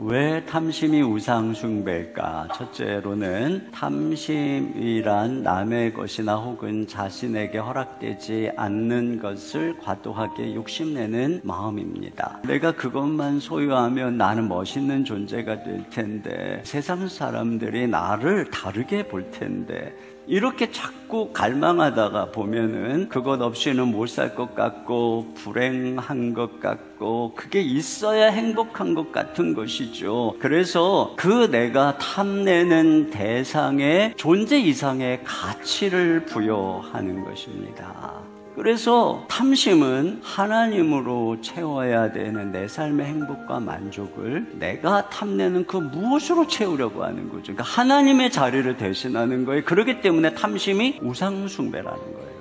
왜 탐심이 우상숭배일까? 첫째로는 탐심이란 남의 것이나 혹은 자신에게 허락되지 않는 것을 과도하게 욕심내는 마음입니다. 내가 그것만 소유하면 나는 멋있는 존재가 될 텐데, 세상 사람들이 나를 다르게 볼 텐데, 이렇게 자꾸 갈망하다가 보면은 그것 없이는 못 살 것 같고 불행한 것 같고 그게 있어야 행복한 것 같은 것이죠. 그래서 그 내가 탐내는 대상의 존재 이상의 가치를 부여하는 것입니다. 그래서 탐심은 하나님으로 채워야 되는 내 삶의 행복과 만족을 내가 탐내는 그 무엇으로 채우려고 하는 거죠. 그러니까 하나님의 자리를 대신하는 거예요. 그렇기 때문에 탐심이 우상숭배라는 거예요.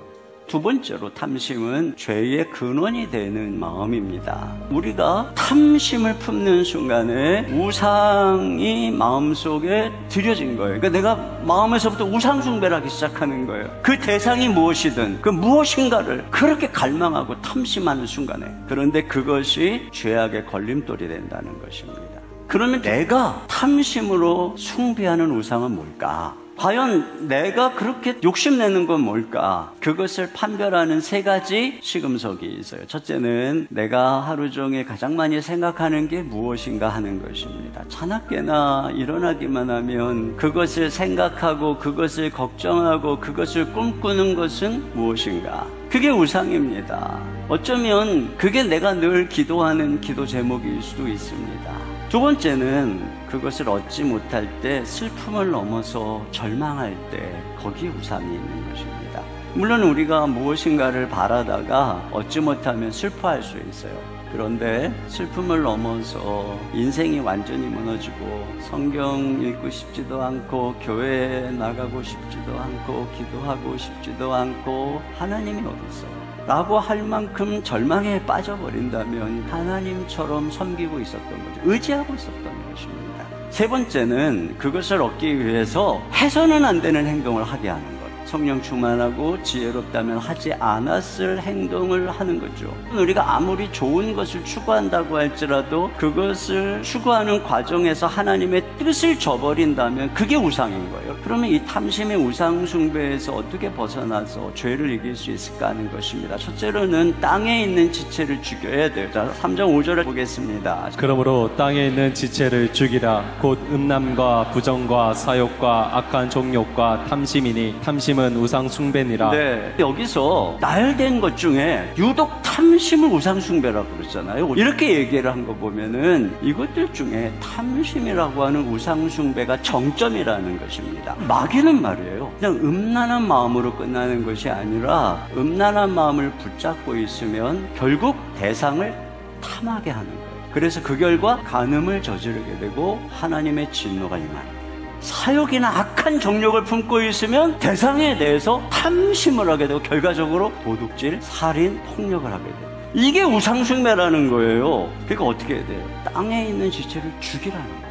두 번째로 탐심은 죄의 근원이 되는 마음입니다. 우리가 탐심을 품는 순간에 우상이 마음속에 들여진 거예요. 그러니까 내가 마음에서부터 우상숭배를 하기 시작하는 거예요. 그 대상이 무엇이든 그 무엇인가를 그렇게 갈망하고 탐심하는 순간에. 그런데 그것이 죄악의 걸림돌이 된다는 것입니다. 그러면 내가 탐심으로 숭배하는 우상은 뭘까? 과연 내가 그렇게 욕심내는 건 뭘까? 그것을 판별하는 세 가지 시금석이 있어요. 첫째는 내가 하루 종일 가장 많이 생각하는 게 무엇인가 하는 것입니다. 자나깨나 일어나기만 하면 그것을 생각하고 그것을 걱정하고 그것을 꿈꾸는 것은 무엇인가? 그게 우상입니다. 어쩌면 그게 내가 늘 기도하는 기도 제목일 수도 있습니다. 두 번째는 그것을 얻지 못할 때 슬픔을 넘어서 절망할 때 거기에 우상이 있는 것입니다. 물론 우리가 무엇인가를 바라다가 얻지 못하면 슬퍼할 수 있어요. 그런데 슬픔을 넘어서 인생이 완전히 무너지고 성경 읽고 싶지도 않고 교회에 나가고 싶지도 않고 기도하고 싶지도 않고 하나님이 어디 있어? 라고 할 만큼 절망에 빠져버린다면 하나님처럼 섬기고 있었던 거죠. 의지하고 있었던 것입니다. 세 번째는 그것을 얻기 위해서 해서는 안 되는 행동을 하게 하는 것. 성령 충만하고 지혜롭다면 하지 않았을 행동을 하는 거죠. 우리가 아무리 좋은 것을 추구한다고 할지라도 그것을 추구하는 과정에서 하나님의 뜻을 저버린다면 그게 우상인 거예요. 그러면 이 탐심의 우상 숭배에서 어떻게 벗어나서 죄를 이길 수 있을까 하는 것입니다. 첫째로는 땅에 있는 지체를 죽여야 돼요. 자, 3장 5절을 보겠습니다. 그러므로 땅에 있는 지체를 죽이라. 곧 음란과 부정과 사욕과 악한 종욕과 탐심이니 탐심은 우상 숭배니라. 네, 여기서 나열된 것 중에 유독 탐심을 우상 숭배라고 그러잖아요. 이렇게 얘기를 한 거 보면은 이것들 중에 탐심이라고 하는 우상 숭배가 정점이라는 것입니다. 마귀는 말이에요, 그냥 음란한 마음으로 끝나는 것이 아니라 음란한 마음을 붙잡고 있으면 결국 대상을 탐하게 하는 거예요. 그래서 그 결과 간음을 저지르게 되고 하나님의 진노가 임하는. 사욕이나 악한 정욕을 품고 있으면 대상에 대해서 탐심을 하게 되고 결과적으로 도둑질, 살인, 폭력을 하게 돼요. 이게 우상숭배라는 거예요. 그러니까 어떻게 해야 돼요? 땅에 있는 지체를 죽이라는 거예요.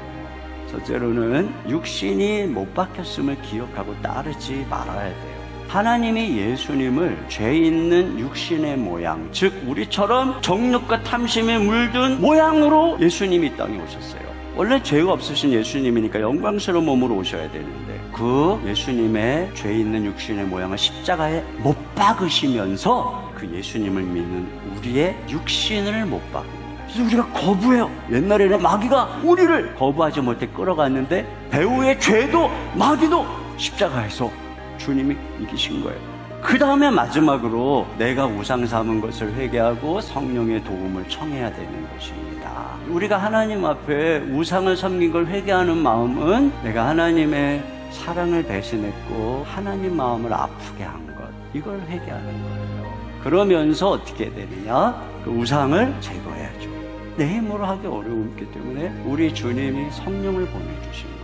첫째로는 육신이 못 박혔음을 기억하고 따르지 말아야 돼요. 하나님이 예수님을 죄 있는 육신의 모양, 즉 우리처럼 정욕과 탐심에 물든 모양으로 예수님이 이 땅에 오셨어요. 원래 죄가 없으신 예수님이니까 영광스러운 몸으로 오셔야 되는데 그 예수님의 죄 있는 육신의 모양을 십자가에 못 박으시면서 그 예수님을 믿는 우리의 육신을 못 박은 거예요. 그래서 우리가 거부해요. 옛날에는 마귀가 우리를 거부하지 못해 끌어갔는데 배후의 죄도 마귀도 십자가에서 주님이 이기신 거예요. 그 다음에 마지막으로 내가 우상 삼은 것을 회개하고 성령의 도움을 청해야 되는 것입니다. 우리가 하나님 앞에 우상을 섬긴 걸 회개하는 마음은 내가 하나님의 사랑을 배신했고 하나님 마음을 아프게 한 것, 이걸 회개하는 거예요. 그러면서 어떻게 해야 되느냐? 그 우상을 제거해야죠. 내 힘으로 하기 어려웠기 때문에 우리 주님이 성령을 보내주신 거예요.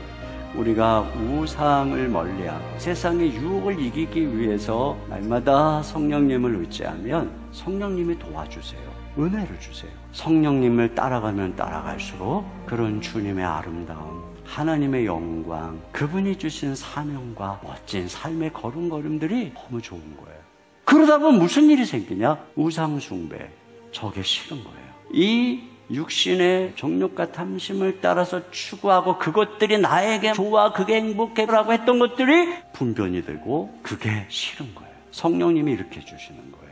우리가 우상을 멀리하고 세상의 유혹을 이기기 위해서 날마다 성령님을 의지하면 성령님이 도와주세요. 은혜를 주세요. 성령님을 따라가면 따라갈수록 그런 주님의 아름다움, 하나님의 영광, 그분이 주신 사명과 멋진 삶의 걸음걸음들이 너무 좋은 거예요. 그러다 보면 무슨 일이 생기냐? 우상숭배, 저게 싫은 거예요. 이 육신의 정욕과 탐심을 따라서 추구하고 그것들이 나에게 좋아, 그게 행복해라고 했던 것들이 분변이 되고 그게 싫은 거예요. 성령님이 이렇게 주시는 거예요.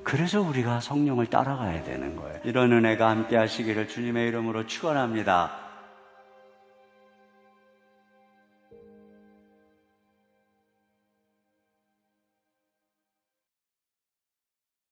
그래서 우리가 성령을 따라가야 되는 거예요. 이런 은혜가 함께 하시기를 주님의 이름으로 축원합니다.